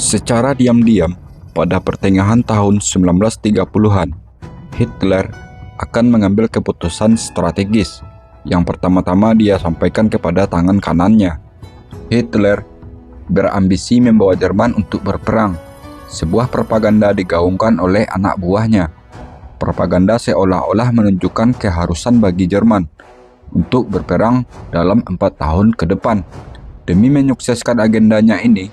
Secara diam-diam, pada pertengahan tahun 1930-an, Hitler akan mengambil keputusan strategis. Yang pertama-tama dia sampaikan kepada tangan kanannya. Hitler berambisi membawa Jerman untuk berperang. Sebuah propaganda digaungkan oleh anak buahnya. Propaganda seolah-olah menunjukkan keharusan bagi Jerman untuk berperang dalam 4 tahun ke depan. Demi menyukseskan agendanya ini,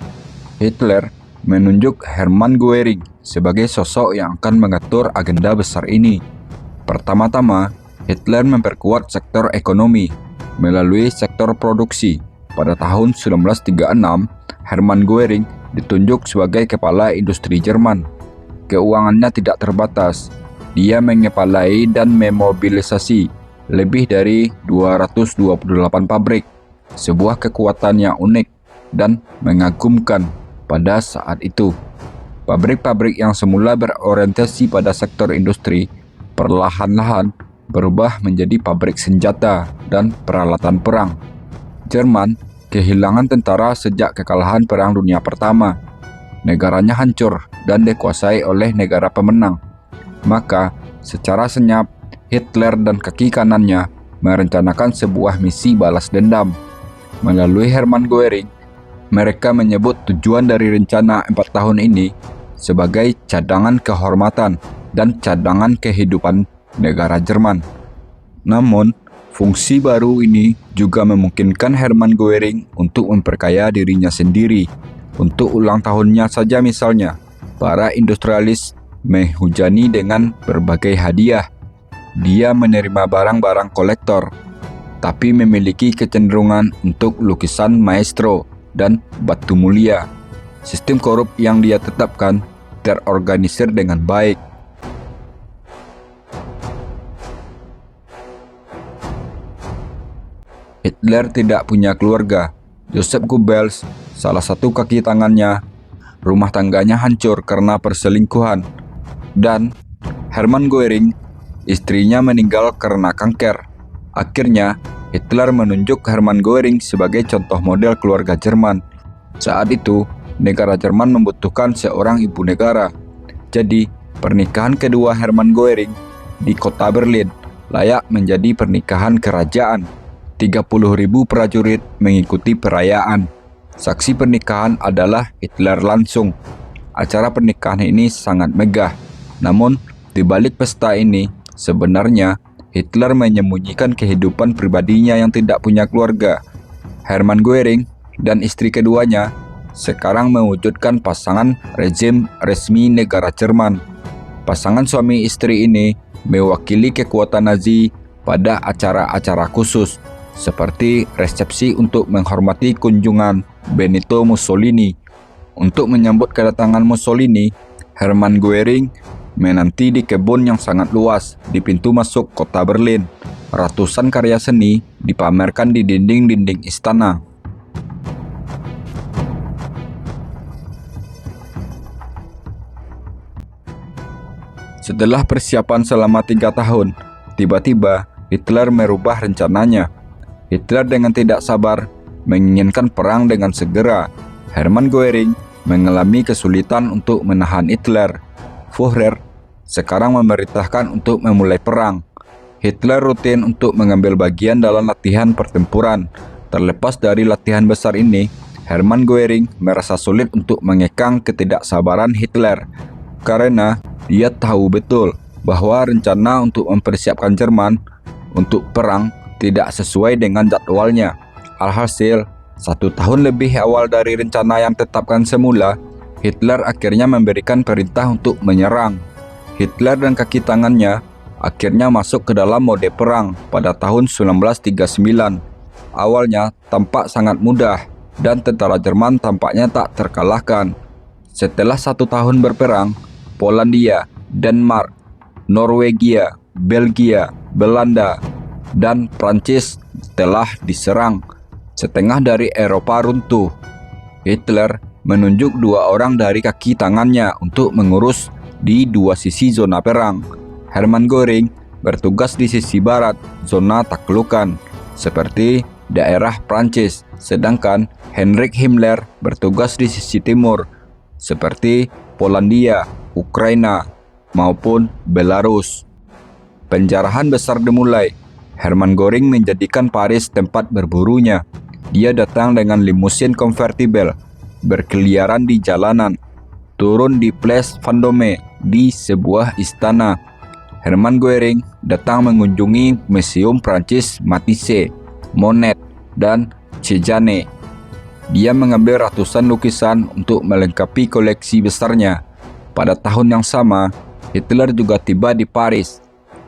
Hitler menunjuk Hermann Göring sebagai sosok yang akan mengatur agenda besar ini. Pertama-tama, Hitler memperkuat sektor ekonomi melalui sektor produksi. Pada tahun 1936, Hermann Göring ditunjuk sebagai kepala industri Jerman. Keuangannya tidak terbatas. Dia mengepalai dan memobilisasi lebih dari 228 pabrik, sebuah kekuatan yang unik dan mengagumkan pada saat itu. Pabrik-pabrik yang semula berorientasi pada sektor industri perlahan-lahan berubah menjadi pabrik senjata dan peralatan perang. Jerman kehilangan tentara sejak kekalahan Perang Dunia Pertama. Negaranya hancur dan dikuasai oleh negara pemenang. Maka, secara senyap, Hitler dan kaki kanannya merencanakan sebuah misi balas dendam. Melalui Hermann Göring, mereka menyebut tujuan dari rencana 4 tahun ini sebagai cadangan kehormatan dan cadangan kehidupan negara Jerman. Namun, fungsi baru ini juga memungkinkan Hermann Göring untuk memperkaya dirinya sendiri. Untuk ulang tahunnya saja misalnya, para industrialis menghujani dengan berbagai hadiah. Dia menerima barang-barang kolektor, tapi memiliki kecenderungan untuk lukisan maestro dan batu mulia. Sistem korup yang dia tetapkan terorganisir dengan baik. Hitler tidak punya keluarga. Joseph Goebbels, salah satu kaki tangannya, rumah tangganya hancur karena perselingkuhan. Dan Hermann Göring, istrinya meninggal karena kanker. Akhirnya, Hitler menunjuk Hermann Göring sebagai contoh model keluarga Jerman. Saat itu, negara Jerman membutuhkan seorang ibu negara. Jadi, pernikahan kedua Hermann Göring di kota Berlin layak menjadi pernikahan kerajaan. 30.000 prajurit mengikuti perayaan. Saksi pernikahan adalah Hitler langsung. Acara pernikahan ini sangat megah. Namun, di balik pesta ini, sebenarnya Hitler menyembunyikan kehidupan pribadinya yang tidak punya keluarga. Hermann Göring dan istri keduanya sekarang mewujudkan pasangan rezim resmi negara Jerman. Pasangan suami istri ini mewakili kekuatan Nazi pada acara-acara khusus, seperti resepsi untuk menghormati kunjungan Benito Mussolini. Untuk menyambut kedatangan Mussolini, Hermann Göring menanti di kebun yang sangat luas di pintu masuk kota Berlin. Ratusan karya seni dipamerkan di dinding-dinding istana. Setelah persiapan selama 3 tahun, tiba-tiba Hitler merubah rencananya. Hitler dengan tidak sabar menginginkan perang dengan segera. Hermann Göring mengalami kesulitan untuk menahan Hitler. Führer sekarang memerintahkan untuk memulai perang. Hitler rutin untuk mengambil bagian dalam latihan pertempuran. Terlepas dari latihan besar ini, Hermann Göring merasa sulit untuk mengekang ketidaksabaran Hitler, karena dia tahu betul bahwa rencana untuk mempersiapkan Jerman untuk perang tidak sesuai dengan jadwalnya. Alhasil, 1 tahun lebih awal dari rencana yang ditetapkan semula, Hitler akhirnya memberikan perintah untuk menyerang. Hitler dan kaki tangannya akhirnya masuk ke dalam mode perang pada tahun 1939. Awalnya tampak sangat mudah dan tentara Jerman tampaknya tak terkalahkan. Setelah 1 tahun berperang, Polandia, Denmark, Norwegia, Belgia, Belanda, dan Prancis telah diserang. Setengah dari Eropa runtuh. Hitler menunjuk 2 orang dari kaki tangannya untuk mengurus di 2 sisi zona perang. Hermann Göring bertugas di sisi barat, zona taklukan, seperti daerah Prancis, sedangkan Heinrich Himmler bertugas di sisi timur, seperti Polandia, Ukraina, maupun Belarus. Penjarahan besar dimulai. Hermann Göring menjadikan Paris tempat berburunya. Dia datang dengan limusin konvertibel, berkeliaran di jalanan, turun di Place Vendôme di sebuah istana. Hermann Göring datang mengunjungi Museum Prancis Matisse, Monet, dan Cézanne. Dia mengambil ratusan lukisan untuk melengkapi koleksi besarnya. Pada tahun yang sama, Hitler juga tiba di Paris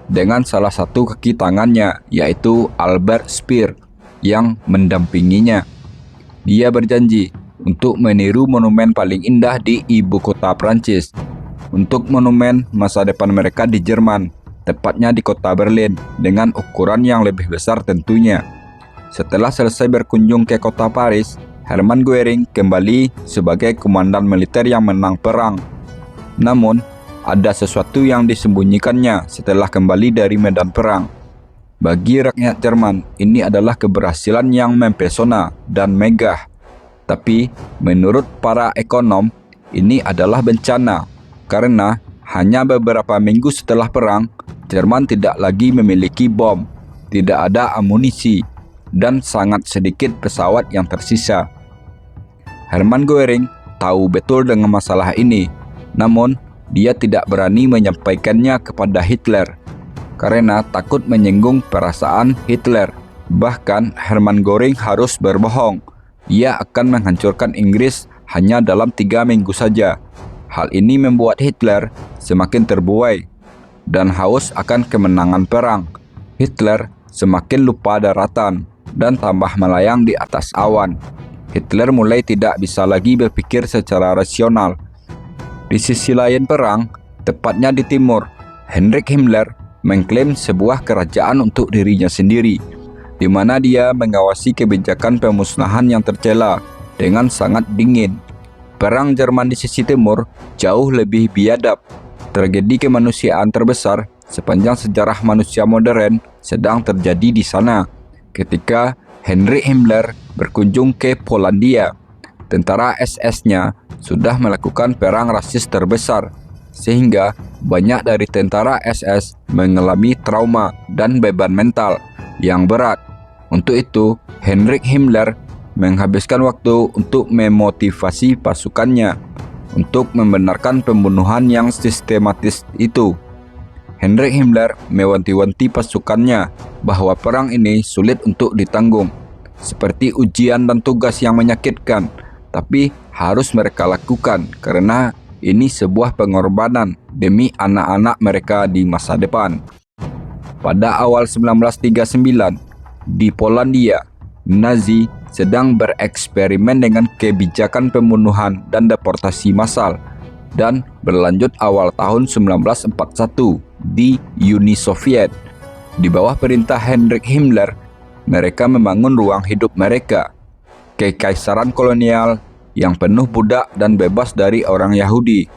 dengan salah satu kaki tangannya, yaitu Albert Speer, yang mendampinginya. Dia berjanji untuk meniru monumen paling indah di ibu kota Prancis, untuk monumen masa depan mereka di Jerman, tepatnya di kota Berlin, dengan ukuran yang lebih besar tentunya. Setelah selesai berkunjung ke kota Paris, Hermann Göring kembali sebagai komandan militer yang menang perang. Namun, ada sesuatu yang disembunyikannya setelah kembali dari medan perang. Bagi rakyat Jerman, ini adalah keberhasilan yang mempesona dan megah. Tapi, menurut para ekonom, ini adalah bencana, karena hanya beberapa minggu setelah perang, Jerman tidak lagi memiliki bom, tidak ada amunisi, dan sangat sedikit pesawat yang tersisa. Hermann Göring tahu betul dengan masalah ini, namun dia tidak berani menyampaikannya kepada Hitler karena takut menyinggung perasaan Hitler. Bahkan Hermann Göring harus berbohong. Dia akan menghancurkan Inggris hanya dalam 3 minggu saja. Hal ini membuat Hitler semakin terbuai dan haus akan kemenangan perang. Hitler semakin lupa daratan dan tambah melayang di atas awan. Hitler mulai tidak bisa lagi berpikir secara rasional. Di sisi lain perang, tepatnya di timur, Heinrich Himmler mengklaim sebuah kerajaan untuk dirinya sendiri, di mana dia mengawasi kebijakan pemusnahan yang tercela dengan sangat dingin. Perang Jerman di sisi timur jauh lebih biadab. Tragedi kemanusiaan terbesar sepanjang sejarah manusia modern sedang terjadi di sana. Ketika Heinrich Himmler berkunjung ke Polandia, tentara SS-nya sudah melakukan perang rasis terbesar, sehingga banyak dari tentara SS mengalami trauma dan beban mental yang berat. Untuk itu, Heinrich Himmler menghabiskan waktu untuk memotivasi pasukannya untuk membenarkan pembunuhan yang sistematis itu. Heinrich Himmler mewanti-wanti pasukannya bahwa perang ini sulit untuk ditanggung, seperti ujian dan tugas yang menyakitkan, tapi harus mereka lakukan karena ini sebuah pengorbanan demi anak-anak mereka di masa depan. Pada awal 1939, di Polandia, Nazi sedang bereksperimen dengan kebijakan pembunuhan dan deportasi massal, dan berlanjut awal tahun 1941 di Uni Soviet. Di bawah perintah Heinrich Himmler, mereka membangun ruang hidup mereka, kekaisaran kolonial yang penuh budak dan bebas dari orang Yahudi.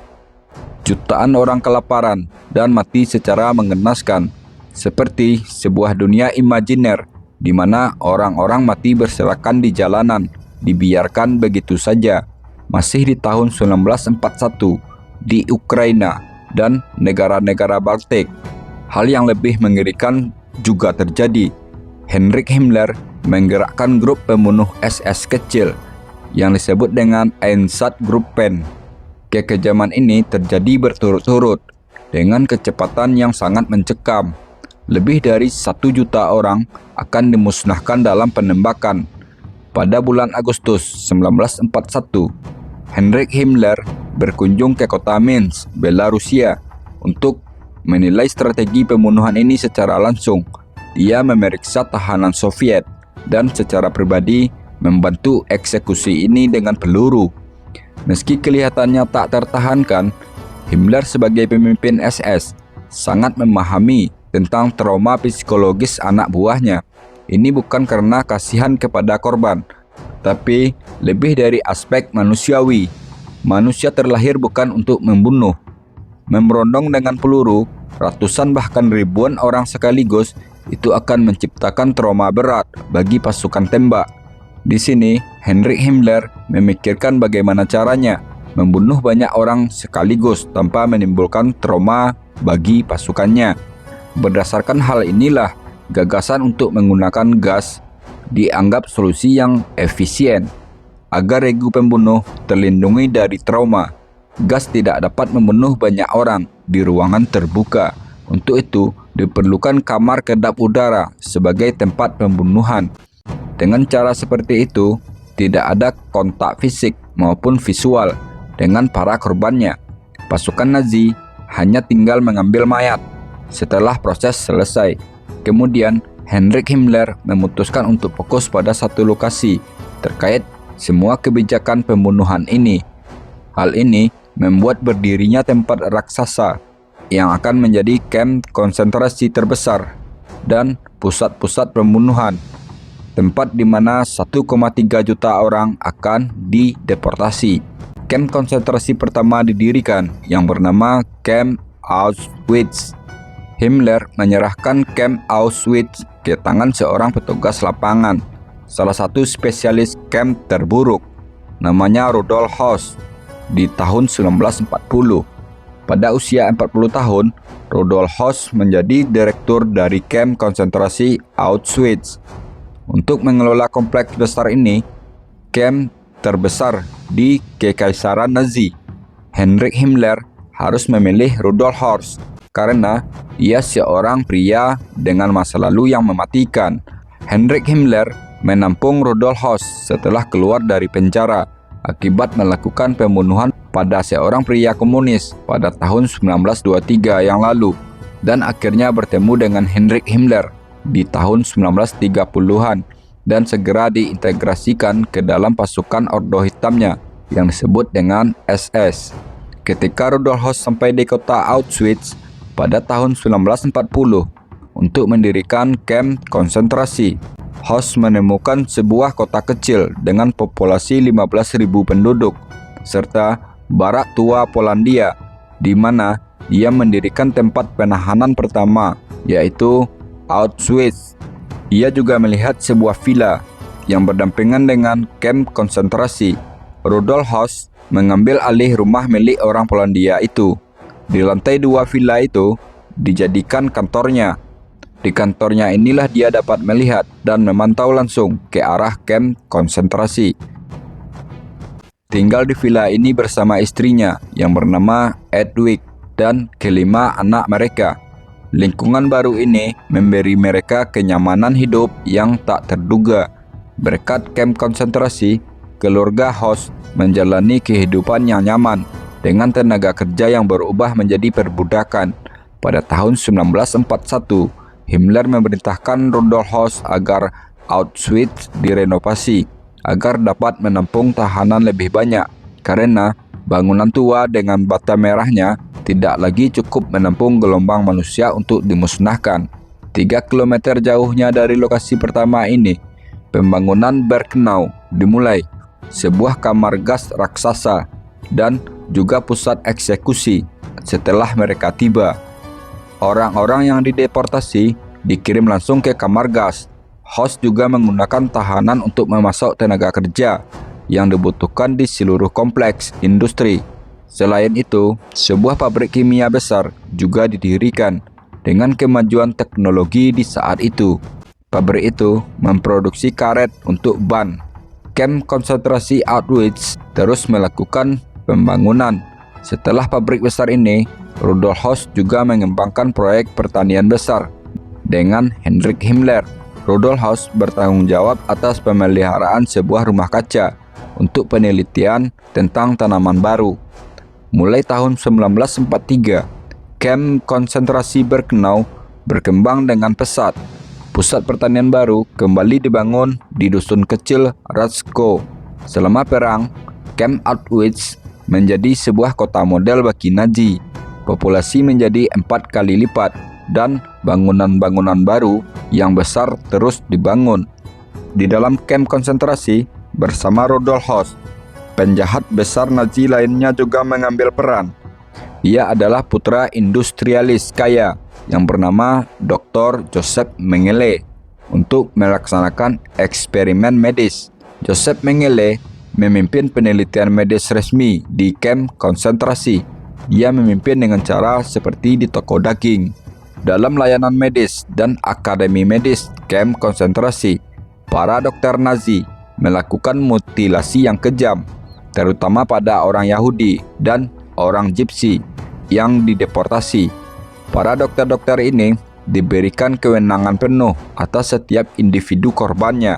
Jutaan orang kelaparan dan mati secara mengenaskan, seperti sebuah dunia imajiner di mana orang-orang mati berserakan di jalanan, dibiarkan begitu saja. Masih di tahun 1941, di Ukraina dan negara-negara Baltik, hal yang lebih mengerikan juga terjadi. Heinrich Himmler menggerakkan grup pembunuh SS kecil yang disebut dengan Einsatzgruppen. Kekejaman ini terjadi berturut-turut dengan kecepatan yang sangat mencekam. Lebih dari 1 juta orang akan dimusnahkan dalam penembakan. Pada bulan Agustus 1941, Heinrich Himmler berkunjung ke kota Minsk, Belarusia, untuk menilai strategi pembunuhan ini secara langsung. Dia memeriksa tahanan Soviet dan secara pribadi membantu eksekusi ini dengan peluru. Meski kelihatannya tak tertahankan, Himmler sebagai pemimpin SS sangat memahami tentang trauma psikologis anak buahnya. Ini bukan karena kasihan kepada korban, tapi lebih dari aspek manusiawi. Manusia terlahir bukan untuk membunuh. Memberondong dengan peluru, ratusan bahkan ribuan orang sekaligus, itu akan menciptakan trauma berat bagi pasukan tembak. Di sini, Heinrich Himmler memikirkan bagaimana caranya membunuh banyak orang sekaligus tanpa menimbulkan trauma bagi pasukannya. Berdasarkan hal inilah, gagasan untuk menggunakan gas dianggap solusi yang efisien. Agar regu pembunuh terlindungi dari trauma, gas tidak dapat membunuh banyak orang di ruangan terbuka. Untuk itu, diperlukan kamar kedap udara sebagai tempat pembunuhan. Dengan cara seperti itu, tidak ada kontak fisik maupun visual dengan para korbannya. Pasukan Nazi hanya tinggal mengambil mayat setelah proses selesai. Kemudian, Heinrich Himmler memutuskan untuk fokus pada satu lokasi terkait semua kebijakan pembunuhan ini. Hal ini membuat berdirinya tempat raksasa yang akan menjadi kamp konsentrasi terbesar dan pusat-pusat pembunuhan, tempat di mana 1,3 juta orang akan dideportasi. Kamp konsentrasi pertama didirikan yang bernama Kamp Auschwitz. Himmler menyerahkan Kamp Auschwitz ke tangan seorang petugas lapangan, salah satu spesialis kamp terburuk, namanya Rudolf Höss, di tahun 1940. Pada usia 40 tahun, Rudolf Höss menjadi direktur dari kamp konsentrasi Auschwitz. Untuk mengelola kompleks besar ini, kamp terbesar di Kekaisaran Nazi, Heinrich Himmler harus memilih Rudolf Höss karena ia seorang pria dengan masa lalu yang mematikan. Heinrich Himmler menampung Rudolf Höss setelah keluar dari penjara akibat melakukan pembunuhan pada seorang pria komunis pada tahun 1923 yang lalu, dan akhirnya bertemu dengan Heinrich Himmler di tahun 1930-an dan segera diintegrasikan ke dalam pasukan Ordo Hitamnya yang disebut dengan SS. Ketika Rudolf Höss sampai di kota Auschwitz pada tahun 1940 untuk mendirikan kamp konsentrasi, Höss menemukan sebuah kota kecil dengan populasi 15.000 penduduk serta barak tua Polandia, di mana ia mendirikan tempat penahanan pertama, yaitu Auschwitz. Ia juga melihat sebuah villa yang berdampingan dengan kamp konsentrasi. Rudolf Höss mengambil alih rumah milik orang Polandia itu. Di lantai 2 villa itu dijadikan kantornya. Di kantornya inilah dia dapat melihat dan memantau langsung ke arah kamp konsentrasi. Tinggal di villa ini bersama istrinya yang bernama Edwig dan kelima anak mereka. Lingkungan baru ini memberi mereka kenyamanan hidup yang tak terduga. Berkat kamp konsentrasi, keluarga Höss menjalani kehidupan yang nyaman dengan tenaga kerja yang berubah menjadi perbudakan. Pada tahun 1941, Himmler memerintahkan Rudolf Höss agar Auschwitz direnovasi agar dapat menampung tahanan lebih banyak, karena bangunan tua dengan bata merahnya tidak lagi cukup menampung gelombang manusia untuk dimusnahkan. 3 km jauhnya dari lokasi pertama ini, pembangunan Birkenau dimulai, sebuah kamar gas raksasa dan juga pusat eksekusi. Setelah mereka tiba, orang-orang yang dideportasi dikirim langsung ke kamar gas. Höss juga menggunakan tahanan untuk memasok tenaga kerja yang dibutuhkan di seluruh kompleks industri. Selain itu, sebuah pabrik kimia besar juga didirikan dengan kemajuan teknologi di saat itu. Pabrik itu memproduksi karet untuk ban. Kamp konsentrasi Auschwitz terus melakukan pembangunan. Setelah pabrik besar ini, Rudolf Höss juga mengembangkan proyek pertanian besar dengan Heinrich Himmler. Rudolf Höss bertanggung jawab atas pemeliharaan sebuah rumah kaca untuk penelitian tentang tanaman baru. Mulai tahun 1943, kamp konsentrasi Birkenau berkembang dengan pesat. Pusat pertanian baru kembali dibangun di dusun kecil Ratsko. Selama perang, kamp Auschwitz menjadi sebuah kota model bagi Nazi. Populasi menjadi 4 kali lipat dan bangunan-bangunan baru yang besar terus dibangun. Di dalam kamp konsentrasi bersama Rudolf Höss, penjahat besar Nazi lainnya juga mengambil peran. Ia adalah putra industrialis kaya yang bernama Dr. Joseph Mengele untuk melaksanakan eksperimen medis. Joseph Mengele memimpin penelitian medis resmi di kamp konsentrasi. Dia memimpin dengan cara seperti di toko daging. Dalam layanan medis dan akademi medis kamp konsentrasi, para dokter Nazi melakukan mutilasi yang kejam, terutama pada orang Yahudi dan orang Gypsy yang dideportasi. Para dokter-dokter ini diberikan kewenangan penuh atas setiap individu korbannya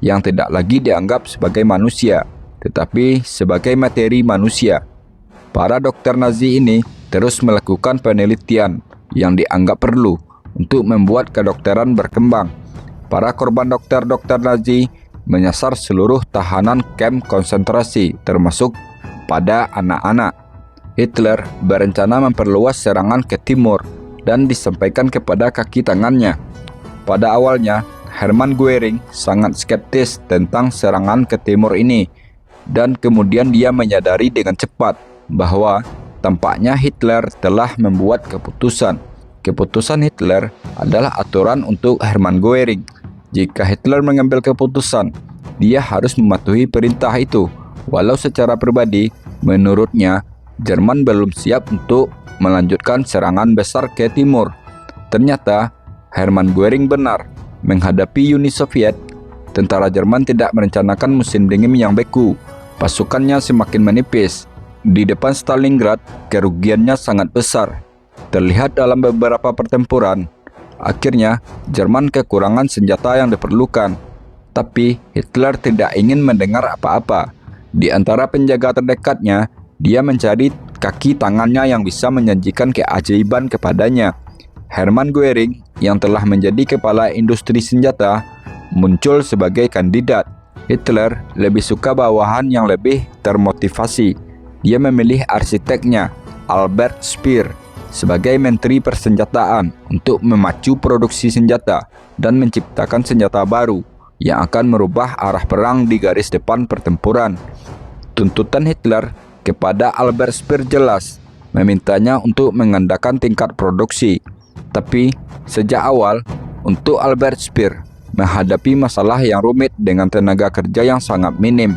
yang tidak lagi dianggap sebagai manusia, tetapi sebagai materi manusia. Para dokter Nazi ini terus melakukan penelitian yang dianggap perlu untuk membuat kedokteran berkembang. Para korban dokter-dokter Nazi menyasar seluruh tahanan kamp konsentrasi, termasuk pada anak-anak. Hitler berencana memperluas serangan ke timur dan disampaikan kepada kaki tangannya. Pada awalnya, Hermann Göring sangat skeptis tentang serangan ke timur ini, dan kemudian dia menyadari dengan cepat bahwa tampaknya Hitler telah membuat keputusan. Keputusan Hitler adalah aturan untuk Hermann Göring. Jika Hitler mengambil keputusan, dia harus mematuhi perintah itu. Walau secara pribadi, menurutnya, Jerman belum siap untuk melanjutkan serangan besar ke timur. Ternyata, Hermann Göring benar. Menghadapi Uni Soviet, tentara Jerman tidak merencanakan musim dingin yang beku. Pasukannya semakin menipis. Di depan Stalingrad, kerugiannya sangat besar. Terlihat dalam beberapa pertempuran. Akhirnya, Jerman kekurangan senjata yang diperlukan. Tapi Hitler tidak ingin mendengar apa-apa. Di antara penjaga terdekatnya, dia mencari kaki tangannya yang bisa menjanjikan keajaiban kepadanya. Hermann Göring, yang telah menjadi kepala industri senjata, muncul sebagai kandidat. Hitler lebih suka bawahan yang lebih termotivasi. Dia memilih arsiteknya, Albert Speer, sebagai menteri persenjataan untuk memacu produksi senjata dan menciptakan senjata baru yang akan merubah arah perang di garis depan pertempuran. Tuntutan Hitler kepada Albert Speer jelas, memintanya untuk mengandalkan tingkat produksi. Tapi sejak awal, untuk Albert Speer menghadapi masalah yang rumit dengan tenaga kerja yang sangat minim.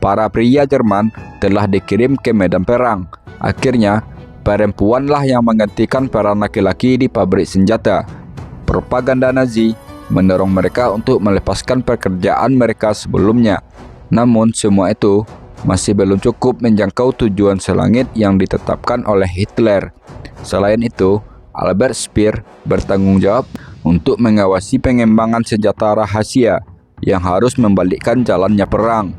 Para pria Jerman telah dikirim ke medan perang. Akhirnya, perempuanlah yang menggantikan peran laki-laki di pabrik senjata. Propaganda Nazi mendorong mereka untuk melepaskan pekerjaan mereka sebelumnya. Namun semua itu masih belum cukup menjangkau tujuan selangit yang ditetapkan oleh Hitler. Selain itu, Albert Speer bertanggung jawab untuk mengawasi pengembangan senjata rahasia yang harus membalikkan jalannya perang,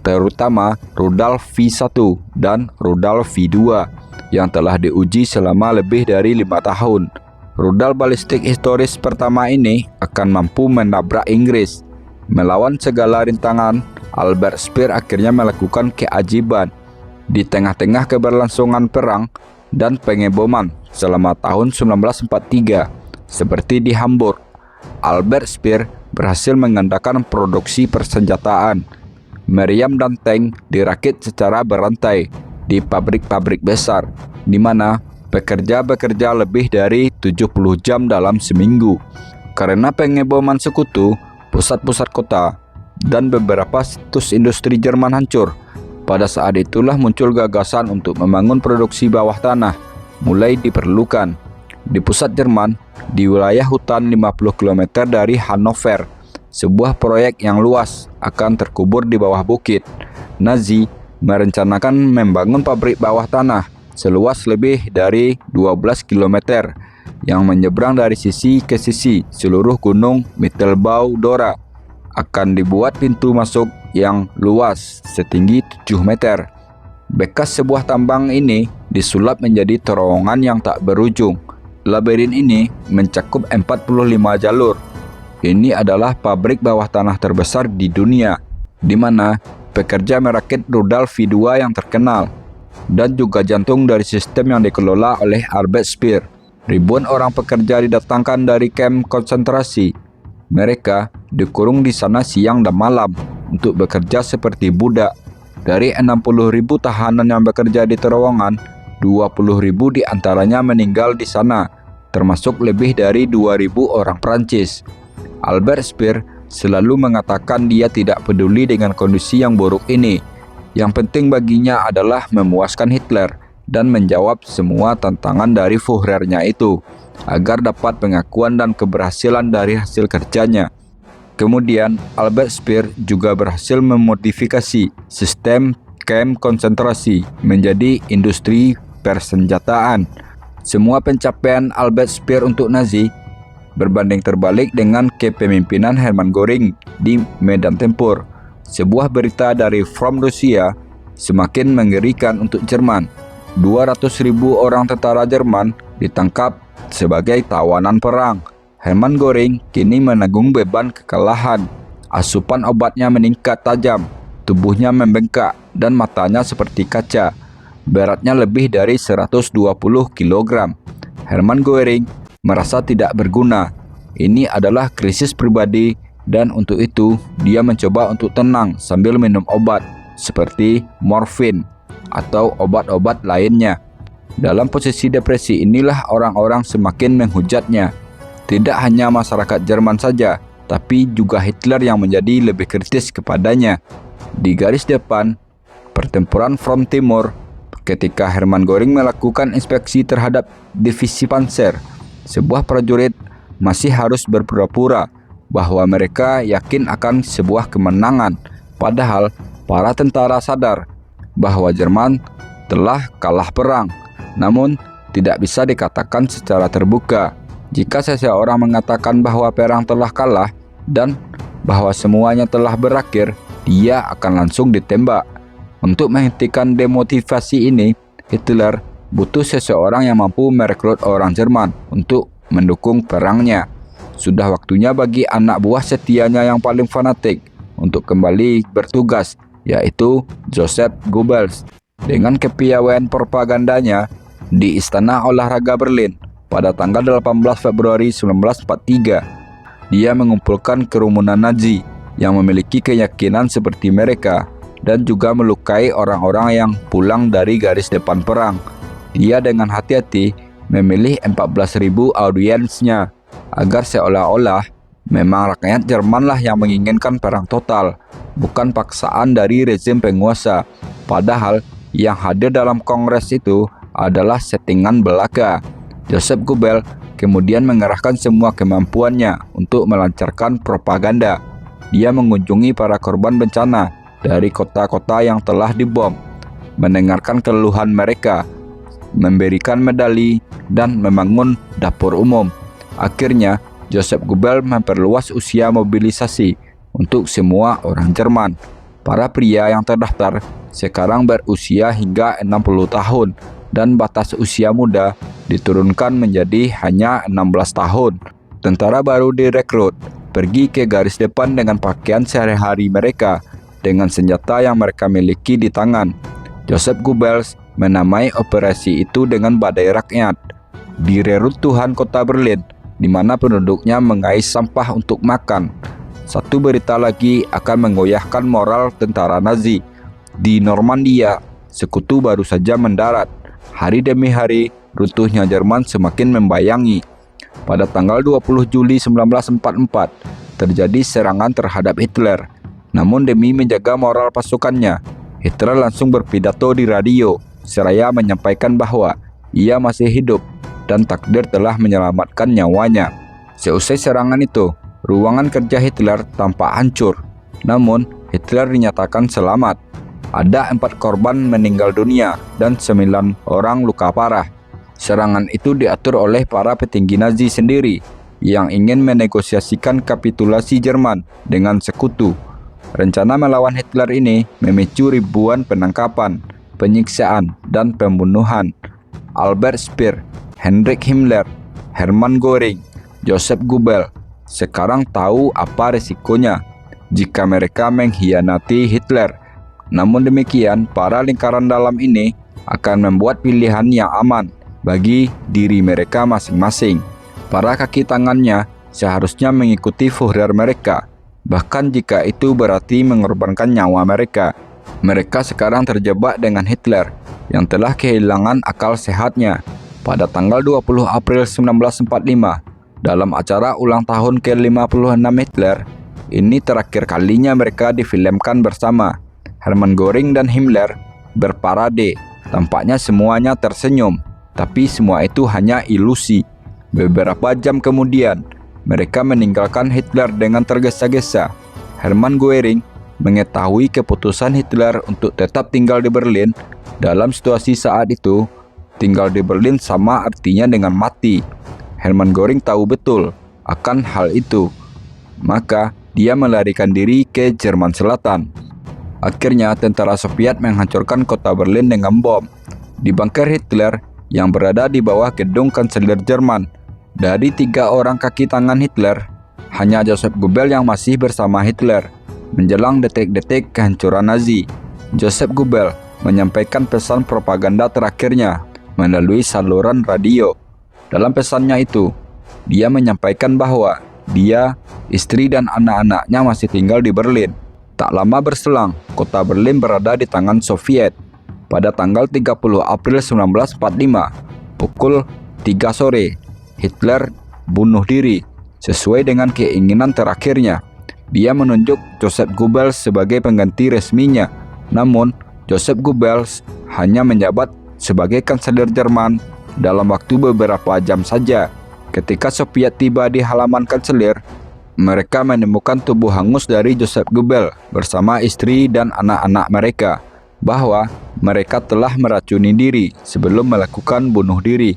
terutama rudal V1 dan rudal V2 yang telah diuji selama lebih dari 5 tahun. Rudal balistik historis pertama ini akan mampu menabrak Inggris. Melawan segala rintangan, Albert Speer akhirnya melakukan keajaiban. Di tengah-tengah keberlangsungan perang dan pengeboman selama tahun 1943, seperti di Hamburg, Albert Speer berhasil mengandalkan produksi persenjataan. Meriam dan tank dirakit secara berantai di pabrik-pabrik besar, di mana pekerja bekerja lebih dari 70 jam dalam seminggu. Karena pengeboman sekutu, pusat-pusat kota dan beberapa situs industri Jerman hancur. Pada saat itulah muncul gagasan untuk membangun produksi bawah tanah mulai diperlukan. Di pusat Jerman, di wilayah hutan 50 km dari Hannover, sebuah proyek yang luas akan terkubur di bawah bukit. Nazi merencanakan membangun pabrik bawah tanah seluas lebih dari 12 km yang menyeberang dari sisi ke sisi seluruh gunung Mittelbau Dora. Akan dibuat pintu masuk yang luas setinggi 7 meter. Bekas sebuah tambang ini disulap menjadi terowongan yang tak berujung. Labirin ini mencakup 45 jalur. Ini adalah pabrik bawah tanah terbesar di dunia, di mana pekerja merakit rudal V2 yang terkenal, dan juga jantung dari sistem yang dikelola oleh Albert Speer. Ribuan orang pekerja didatangkan dari kamp konsentrasi. Mereka dikurung di sana siang dan malam untuk bekerja seperti budak. Dari 60.000 tahanan yang bekerja di terowongan, 20.000 diantaranya meninggal di sana, termasuk lebih dari 2.000 orang Prancis. Albert Speer selalu mengatakan dia tidak peduli dengan kondisi yang buruk ini. Yang penting baginya adalah memuaskan Hitler dan menjawab semua tantangan dari Führernya itu, agar dapat pengakuan dan keberhasilan dari hasil kerjanya. Kemudian, Albert Speer juga berhasil memodifikasi sistem kamp konsentrasi menjadi industri persenjataan. Semua pencapaian Albert Speer untuk Nazi berbanding terbalik dengan kepemimpinan Hermann Göring di medan tempur. Sebuah berita dari From Rusia semakin mengerikan untuk Jerman. 200.000 orang tentara Jerman ditangkap sebagai tawanan perang. Hermann Göring kini menanggung beban kekalahan. Asupan obatnya meningkat tajam, tubuhnya membengkak dan matanya seperti kaca. Beratnya lebih dari 120 kg. Hermann Göring merasa tidak berguna. Ini adalah krisis pribadi dan untuk itu dia mencoba untuk tenang sambil minum obat seperti morfin atau obat-obat lainnya. Dalam posisi depresi inilah orang-orang semakin menghujatnya. Tidak hanya masyarakat Jerman saja, tapi juga Hitler yang menjadi lebih kritis kepadanya. Di garis depan pertempuran Front Timur, ketika Hermann Göring melakukan inspeksi terhadap divisi Panzer, sebuah prajurit masih harus berpura-pura bahwa mereka yakin akan sebuah kemenangan, padahal para tentara sadar bahwa Jerman telah kalah perang. Namun, tidak bisa dikatakan secara terbuka. Jika seseorang mengatakan bahwa perang telah kalah dan bahwa semuanya telah berakhir, dia akan langsung ditembak. Untuk menghentikan demotivasi ini, Hitler butuh seseorang yang mampu merekrut orang Jerman untuk mendukung perangnya. Sudah waktunya bagi anak buah setianya yang paling fanatik untuk kembali bertugas, yaitu Joseph Goebbels. Dengan kepiawaian propagandanya di Istana Olahraga Berlin pada tanggal 18 Februari 1943, dia mengumpulkan kerumunan Nazi yang memiliki keyakinan seperti mereka dan juga melukai orang-orang yang pulang dari garis depan perang. Dia dengan hati-hati memilih 14.000 audiensnya agar seolah-olah memang rakyat Jermanlah yang menginginkan perang total, bukan paksaan dari rezim penguasa. Padahal yang hadir dalam kongres itu adalah settingan belaka. Joseph Goebbels kemudian mengerahkan semua kemampuannya untuk melancarkan propaganda. Dia mengunjungi para korban bencana dari kota-kota yang telah dibom, mendengarkan keluhan mereka, memberikan medali, dan membangun dapur umum. Akhirnya, Joseph Goebbels memperluas usia mobilisasi untuk semua orang Jerman. Para pria yang terdaftar sekarang berusia hingga 60 tahun dan batas usia muda diturunkan menjadi hanya 16 tahun. Tentara baru direkrut pergi ke garis depan dengan pakaian sehari-hari mereka dengan senjata yang mereka miliki di tangan. Joseph Goebbels menamai operasi itu dengan Badai Rakyat. Di reruntuhan kota Berlin, di mana penduduknya mengais sampah untuk makan, satu berita lagi akan menggoyahkan moral tentara Nazi. Di Normandia, sekutu baru saja mendarat. Hari demi hari, runtuhnya Jerman semakin membayangi. Pada tanggal 20 Juli 1944, terjadi serangan terhadap Hitler. Namun demi menjaga moral pasukannya, Hitler langsung berpidato di radio, seraya menyampaikan bahwa ia masih hidup dan takdir telah menyelamatkan nyawanya. Seusai serangan itu, ruangan kerja Hitler tampak hancur. Namun, Hitler dinyatakan selamat. Ada 4 korban meninggal dunia dan 9 orang luka parah. Serangan itu diatur oleh para petinggi Nazi sendiri yang ingin menegosiasikan kapitulasi Jerman dengan sekutu. Rencana melawan Hitler ini memicu ribuan penangkapan, penyiksaan, dan pembunuhan. Albert Speer, Heinrich Himmler, Hermann Göring, Joseph Goebbels sekarang tahu apa resikonya jika mereka mengkhianati Hitler. Namun demikian, para lingkaran dalam ini akan membuat pilihan yang aman bagi diri mereka masing-masing. Para kaki tangannya seharusnya mengikuti Führer mereka, bahkan jika itu berarti mengorbankan nyawa mereka. Mereka sekarang terjebak dengan Hitler yang telah kehilangan akal sehatnya. Pada tanggal 20 April 1945, dalam acara ulang tahun ke-56 Hitler, ini terakhir kalinya mereka difilmkan bersama. Hermann Göring dan Himmler berparade. Tampaknya semuanya tersenyum, tapi semua itu hanya ilusi. Beberapa jam kemudian, mereka meninggalkan Hitler dengan tergesa-gesa. Hermann Göring mengetahui keputusan Hitler untuk tetap tinggal di Berlin. Dalam situasi saat itu, tinggal di Berlin sama artinya dengan mati. Hermann Göring tahu betul akan hal itu. Maka dia melarikan diri ke Jerman Selatan. Akhirnya tentara Soviet menghancurkan kota Berlin dengan bom. Di bunker Hitler yang berada di bawah gedung Kanselir Jerman, dari 3 orang kaki tangan Hitler, hanya Joseph Goebbels yang masih bersama Hitler. Menjelang detik-detik kehancuran Nazi, Joseph Goebbels menyampaikan pesan propaganda terakhirnya melalui saluran radio. Dalam pesannya itu, dia menyampaikan bahwa dia, istri dan anak-anaknya masih tinggal di Berlin. Tak lama berselang, kota Berlin berada di tangan Soviet. Pada tanggal 30 April 1945, pukul 3 sore, Hitler bunuh diri sesuai dengan keinginan terakhirnya. Dia menunjuk Joseph Goebbels sebagai pengganti resminya. Namun, Joseph Goebbels hanya menjabat sebagai kanselir Jerman dalam waktu beberapa jam saja. Ketika Soviet tiba di halaman kanselir, mereka menemukan tubuh hangus dari Joseph Goebbels bersama istri dan anak-anak mereka, bahwa mereka telah meracuni diri sebelum melakukan bunuh diri.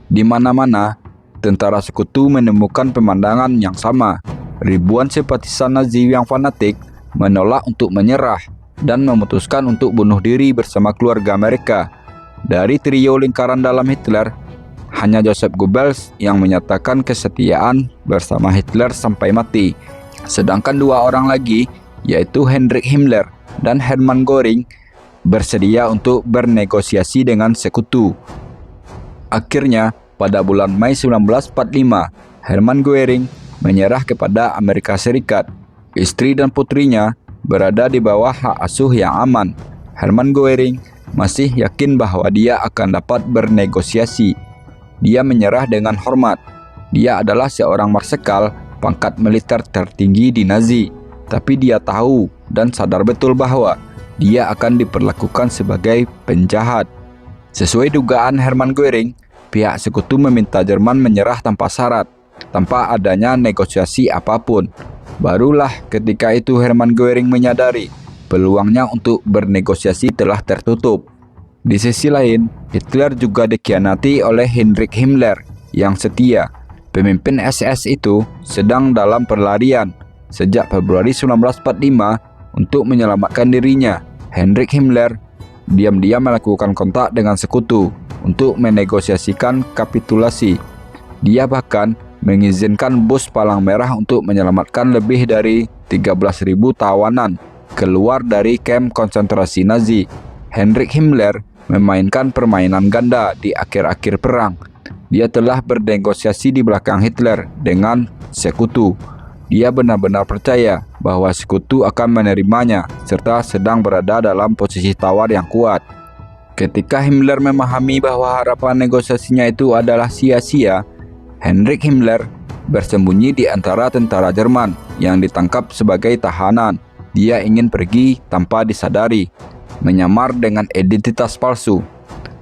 Di mana-mana, tentara sekutu menemukan pemandangan yang sama. Ribuan simpatisan Nazi yang fanatik menolak untuk menyerah dan memutuskan untuk bunuh diri bersama keluarga mereka. Dari trio lingkaran dalam Hitler, hanya Joseph Goebbels yang menyatakan kesetiaan bersama Hitler sampai mati. Sedangkan 2 orang lagi, yaitu Heinrich Himmler dan Hermann Göring, bersedia untuk bernegosiasi dengan sekutu. Akhirnya, pada bulan Mei 1945, Hermann Göring menyerah kepada Amerika Serikat. Istri dan putrinya berada di bawah hak asuh yang aman. Hermann Göring masih yakin bahwa dia akan dapat bernegosiasi. Dia menyerah dengan hormat. Dia adalah seorang marsekal, pangkat militer tertinggi di Nazi. Tapi dia tahu dan sadar betul bahwa dia akan diperlakukan sebagai penjahat. Sesuai dugaan Hermann Göring, pihak sekutu meminta Jerman menyerah tanpa syarat, tanpa adanya negosiasi apapun. Barulah ketika itu Hermann Göring menyadari peluangnya untuk bernegosiasi telah tertutup. Di sisi lain, Hitler juga dikhianati oleh Heinrich Himmler yang setia. Pemimpin SS itu sedang dalam pelarian sejak Februari 1945 untuk menyelamatkan dirinya. Heinrich Himmler diam-diam melakukan kontak dengan sekutu untuk menegosiasikan kapitulasi. Dia bahkan mengizinkan bus palang merah untuk menyelamatkan lebih dari 13.000 tawanan keluar dari kamp konsentrasi Nazi. Heinrich Himmler memainkan permainan ganda di akhir-akhir perang. Dia telah bernegosiasi di belakang Hitler dengan sekutu. Dia benar-benar percaya bahwa sekutu akan menerimanya serta sedang berada dalam posisi tawar yang kuat. Ketika Himmler memahami bahwa harapan negosiasinya itu adalah sia-sia, Heinrich Himmler bersembunyi di antara tentara Jerman yang ditangkap sebagai tahanan. Dia ingin pergi tanpa disadari, menyamar dengan identitas palsu.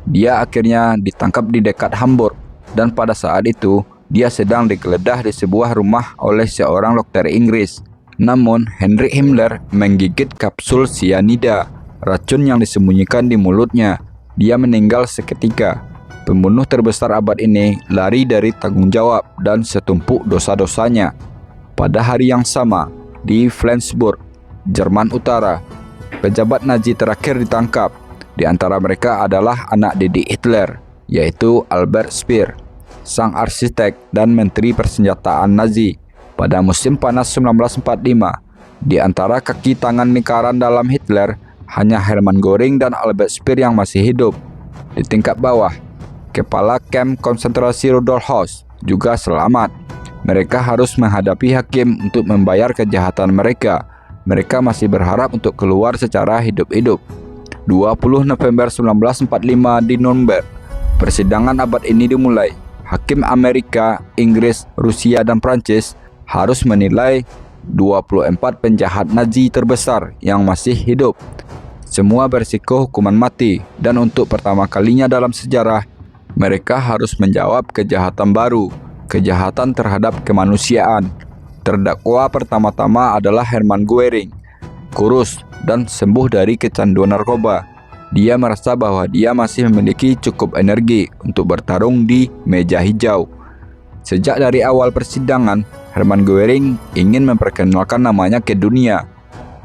Dia akhirnya ditangkap di dekat Hamburg, dan pada saat itu dia sedang digeledah di sebuah rumah oleh seorang dokter Inggris. Namun Heinrich Himmler menggigit kapsul sianida, racun yang disembunyikan di mulutnya. Dia meninggal seketika. Pembunuh terbesar abad ini lari dari tanggung jawab dan setumpuk dosa-dosanya. Pada hari yang sama, di Flensburg, Jerman Utara, pejabat Nazi terakhir ditangkap. Di antara mereka adalah anak didik Hitler, yaitu Albert Speer, sang arsitek dan menteri persenjataan Nazi. Pada musim panas 1945, di antara kaki tangan lingkaran dalam Hitler, hanya Hermann Göring dan Albert Speer yang masih hidup. Di tingkat bawah, kepala kamp konsentrasi Rudolf Höss juga selamat. Mereka harus menghadapi hakim untuk membayar kejahatan mereka. Mereka masih berharap untuk keluar secara hidup-hidup. 20 November 1945 di Nuremberg, persidangan abad ini dimulai. Hakim Amerika, Inggris, Rusia, dan Prancis harus menilai 24 penjahat Nazi terbesar yang masih hidup. Semua berisiko hukuman mati, dan untuk pertama kalinya dalam sejarah, mereka harus menjawab kejahatan baru, kejahatan terhadap kemanusiaan. Terdakwa pertama-tama adalah Hermann Goering, kurus dan sembuh dari kecanduan narkoba. Dia merasa bahwa dia masih memiliki cukup energi untuk bertarung di meja hijau. Sejak dari awal persidangan, Hermann Goering ingin memperkenalkan namanya ke dunia.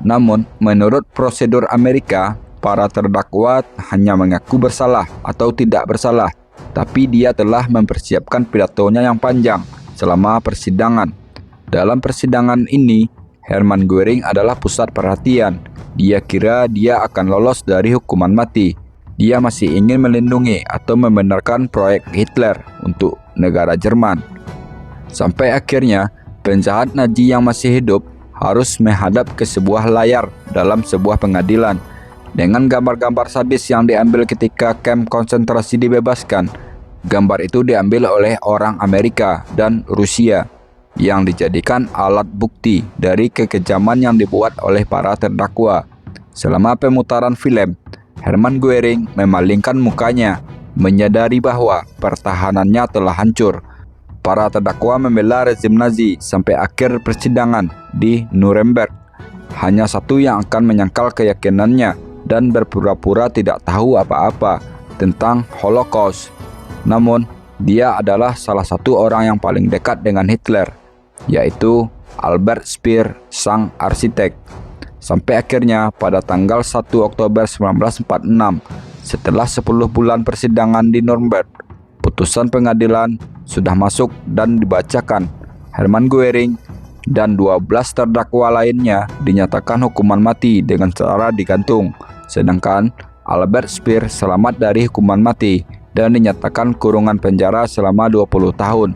Namun, menurut prosedur Amerika, para terdakwa hanya mengaku bersalah atau tidak bersalah, tapi dia telah mempersiapkan pidatonya yang panjang selama persidangan. Dalam persidangan ini, Hermann Goering adalah pusat perhatian. Dia kira dia akan lolos dari hukuman mati. Dia masih ingin melindungi atau membenarkan proyek Hitler untuk negara Jerman. Sampai akhirnya, penjahat Nazi yang masih hidup harus menghadap ke sebuah layar dalam sebuah pengadilan. Dengan gambar-gambar sadis yang diambil ketika kamp konsentrasi dibebaskan, gambar itu diambil oleh orang Amerika dan Rusia yang dijadikan alat bukti dari kekejaman yang dibuat oleh para terdakwa. Selama pemutaran film, Hermann Goering memalingkan mukanya, menyadari bahwa pertahanannya telah hancur. Para terdakwa membela rezim Nazi sampai akhir persidangan di Nuremberg. Hanya satu yang akan menyangkal keyakinannya dan berpura-pura tidak tahu apa-apa tentang Holocaust. Namun, dia adalah salah satu orang yang paling dekat dengan Hitler, yaitu Albert Speer, sang arsitek. Sampai akhirnya pada tanggal 1 Oktober 1946, setelah 10 bulan persidangan di Nuremberg, putusan pengadilan sudah masuk dan dibacakan. Hermann Goering dan 12 terdakwa lainnya dinyatakan hukuman mati dengan cara digantung, sedangkan Albert Speer selamat dari hukuman mati dan dinyatakan kurungan penjara selama 20 tahun.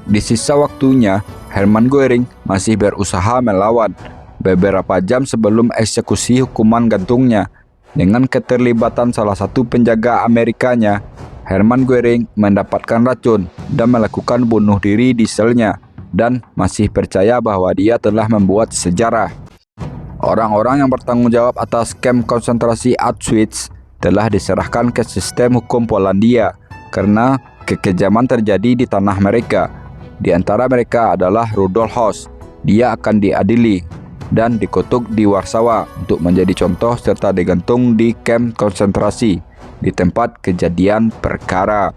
Di sisa waktunya, Hermann Goering masih berusaha melawan. Beberapa jam sebelum eksekusi hukuman gantungnya, dengan keterlibatan salah satu penjaga Amerikanya, Hermann Goering mendapatkan racun dan melakukan bunuh diri di selnya, dan masih percaya bahwa dia telah membuat sejarah. Orang-orang yang bertanggung jawab atas kamp konsentrasi Auschwitz telah diserahkan ke sistem hukum Polandia karena kekejaman terjadi di tanah mereka. Di antara mereka adalah Rudolf Höss. Dia akan diadili dan dikutuk di Warsawa untuk menjadi contoh serta digantung di kamp konsentrasi di tempat kejadian perkara.